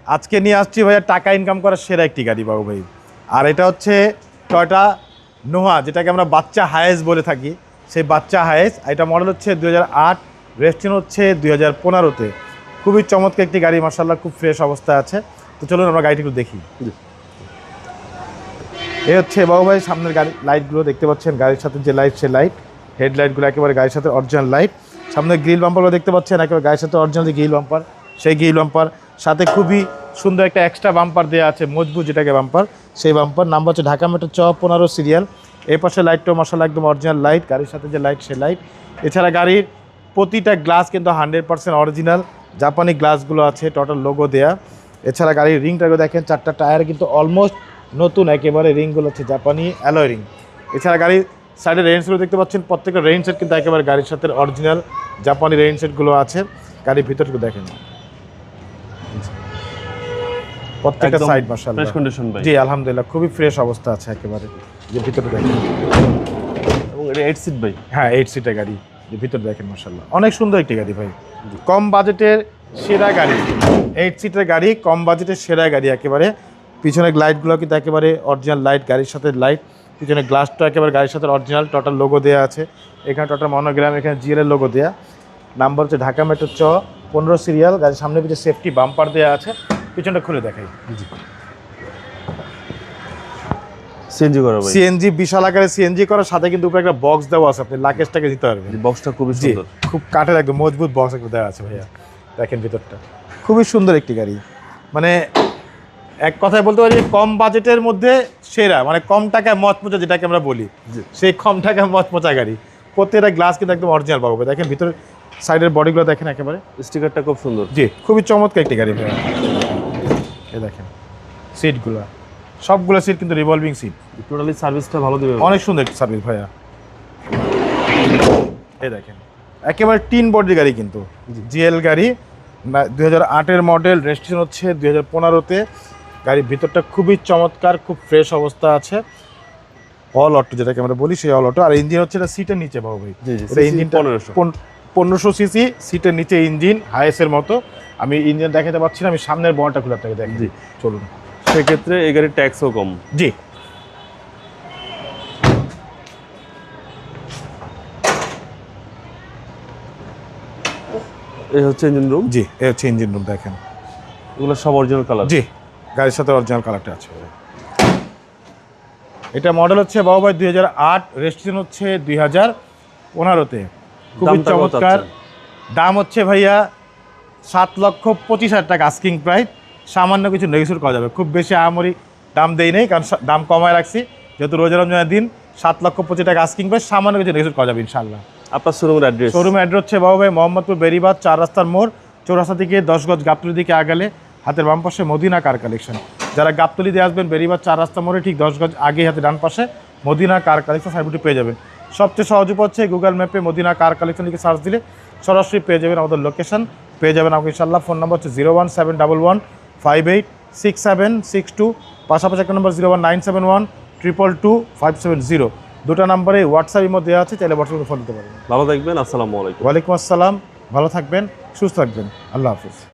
আজকে নিয়ে আসছি ভাইয়া টাকা ইনকাম করার সেরা একটি গাড়ি বাবু ভাই। আর এটা হচ্ছে টয়োটা নোহা, যেটাকে আমরা বাচ্চা হায়েস বলে থাকি, সেই বাচ্চা হায়েস। এটা মডেল হচ্ছে 2008, রেজিস্ট্রেশন হচ্ছে 2015-তে। খুবই চমৎকার একটি গাড়ি, মার্শাল্লাহ খুব ফ্রেশ অবস্থায় আছে। তো চলুন আমরা গাড়িটি একটু দেখি। এই হচ্ছে বাবু ভাই সামনের গাড়ি লাইটগুলো দেখতে পাচ্ছেন, গাড়ির সাথে যে লাইট সে লাইট, হেডলাইটগুলো একেবারে গাড়ির সাথে অরিজিনাল লাইট। সামনে গ্রিল বাম্পারগুলো দেখতে পাচ্ছেন, একেবারে গাড়ির সাথে অরিজিনাল যে গ্রিল বাম্পার, সেই গ্রিল বাম্পার সাথে খুবই সুন্দর একটা এক্সট্রা বাম্পার দেওয়া আছে, মজবুত যেটাকে বাম্পার, সেই বাম্পার। নাম্বার হচ্ছে ঢাকা মেট্রো 15 সিরিয়াল। এই পাশে লাইটটাও মার্শাল্লাহ একদম অরিজিনাল লাইট, গাড়ির সাথে যে লাইট সে লাইট। এছাড়া গাড়ির প্রতিটা গ্লাস কিন্তু 100% অরিজিনাল জাপানি গ্লাসগুলো আছে, টোটাল লোগো দেয়া। এছাড়া গাড়ির রিংটাকে দেখেন, 4টা টায়ার কিন্তু অলমোস্ট নতুন, একেবারে রিংগুলো হচ্ছে জাপানি অ্যালয় রিং। এছাড়া গাড়ির সাইডে রেইন সেটগুলো দেখতে পাচ্ছেন, প্রত্যেকটা রেইন সেট কিন্তু একেবারে গাড়ির সাথে অরিজিনাল জাপানি রেইন সেটগুলো আছে। গাড়ির ভিতরটুকু দেখেন, প্রত্যেকটা সাইড মাশাআল্লাহ ফ্রেশ কন্ডিশন ভাই। জি আলহামদুলিল্লাহ খুবই ফ্রেশ অবস্থা আছে একেবারে। যে ভিতরে দেখেন, এবং এটা 8 সিট ভাই। হ্যাঁ 8 সিটের গাড়ি, যে ভিতরে দেখেন মাশাআল্লাহ অনেক সুন্দর একটি গাড়ি ভাই। কম বাজেটের সেরা গাড়ি, 8 সিটের গাড়ি, কম বাজেটের সেরা গাড়ি একেবারে। পিছনের লাইটগুলো কিন্তু একেবারে অরিজিনাল লাইট, গাড়ির সাথে লাইট। পিছনে গ্লাসটা একেবারে গাড়ির সাথে অরিজিনাল, টোটাল লোগো দেওয়া আছে। এখানে টোটাল মনোগ্রাম, এখানে জিএল লোগো দেওয়া। নাম্বার হচ্ছে ঢাকা মেট্রো 15 সিরিয়াল। গাড়ির সামনে পিছনে সেফটি বাম্পার দেওয়া আছে। পিছনটা খুলে দেখাই। সিএনজি করা ভাই, সিএনজি বিশাল আকারে সিএনজি করার সাথে কিন্তু উপরে একটা বক্স দেওয়া আছে, আপনি লাগেজটাকে দিতে পারবেন। বক্সটা খুবই সুন্দর, খুব কাঠের একদম মজবুত বক্স একটা দেওয়া আছে ভাইয়া। দেখেন ভিতরটা খুবই সুন্দর একটি গাড়ি, মানে এক কথায় বলতে পারি কম বাজেটের মধ্যে সেরা, মানে কম টাকায় মচমচা যেটাকে আমরা বলি, সেই কম টাকায় মচমচা গাড়ি। প্রত্যেকটা গ্লাস কিন্তু একদম অরিজিনাল পাবো। দেখেন ভিতরে সাইডের বডিগুলো দেখেন, একেবারে স্টিকারটা খুব সুন্দর। জি খুবই চমৎকার একটি গাড়ি ভাইয়া। এই দেখেন সিটগুলো, সবগুলো সিট কিন্তু রিভলভিং সিট। টোটালি সার্ভিসটা ভালো দিবে, অনেক সুন্দর একটি সার্ভিস ভাইয়া। এই দেখেন একেবারে টিন বডির গাড়ি, কিন্তু জিএল গাড়ি, 2008-এর মডেল, রেজিস্ট্রেশন হচ্ছে 2015-তে। গাড়ির ভিতরটা খুবই চমৎকার, খুব ফ্রেশ অবস্থা আছে। অল অটো যেটাকে আমরা বলি, সেই অল অটো। আর ইঞ্জিন হচ্ছে এটা সিটের নিচে পাবো ভাই। এটা ইঞ্জিনটা 1500 সিসি, সিটের নিচে ইঞ্জিন, হাইএসের মতো। আমি ইঞ্জিন দেখাতে পারছি না, আমি সামনের বর্ডারটা খুলে আপনাকে দেখি। জি চলুন। সেক্ষেত্রে এই গাড়ির ট্যাক্সও কম। জি এই হচ্ছে ইঞ্জিন রুম। জি এই হচ্ছে ইঞ্জিন রুম, দেখেন এগুলো সব অরিজিনাল কালার। জি গাড়ির সাথে অরিজিনাল কালারটা আছে। এটা মডেল হচ্ছে বাবু ভাই 2008, রেজিস্ট্রেশন হচ্ছে 2015-তে। খুবই চমৎকার। দাম হচ্ছে ভাইয়া 7,25,000 টাকা আস্কিং প্রাইস। সামান্য কিছু নেগোশিয়েট করা যাবে, খুব বেশি আমরি দাম দেই নেই, কারণ দাম কমায় রাখছি যেহেতু রোজা রমজানের দিন। 7,25,000 টাকা আস্কিং প্রাইস, সামান্য কিছু নেগোশিয়েট করা যাবে ইনশাল্লাহ। আপনার শোরুমের অ্যাড্রেস? শোরুমের অ্যাড্রেস হচ্ছে বাবু ভাই মোহাম্মদপুর বেরিবাদ 4 রাস্তার মোড়, চৌরাস্তা থেকে 10 গজ গাবতলির দিকে আগালে হাতের বাম পাশে মদিনা কার কালেকশন। যারা গাবতলি দিয়ে আসবেন বেরিবাদ 4 রাস্তা মোড়ে ঠিক 10 গজ আগে হাতে ডান পাশে মদিনা কার কালেকশন সাইডটি পেয়ে যাবেন। সবচেয়ে সহজ উপায় হচ্ছে গুগল ম্যাপে মদিনা কার কালেকশন লিখে সার্চ দিলে সরাসরি পেয়ে যাবেন আমাদের লোকেশন, পেয়ে যাবেন আমাকে ইনশাল্লাহ। ফোন নাম্বার হচ্ছে 01711586762, পাশাপাশি একটা নম্বর 01971222570। দুটো নাম্বারে হোয়াটসঅ্যাপ ইমো দেওয়া আছে, চাইলে হোয়াটসঅ্যাপে ফোন দিতে পারেন। ভালো থাকবেন, আসসালামু আলাইকুম। ওয়ালাইকুম আসসালাম, ভালো থাকবেন, সুস্থ থাকবেন, আল্লাহ হাফিজ।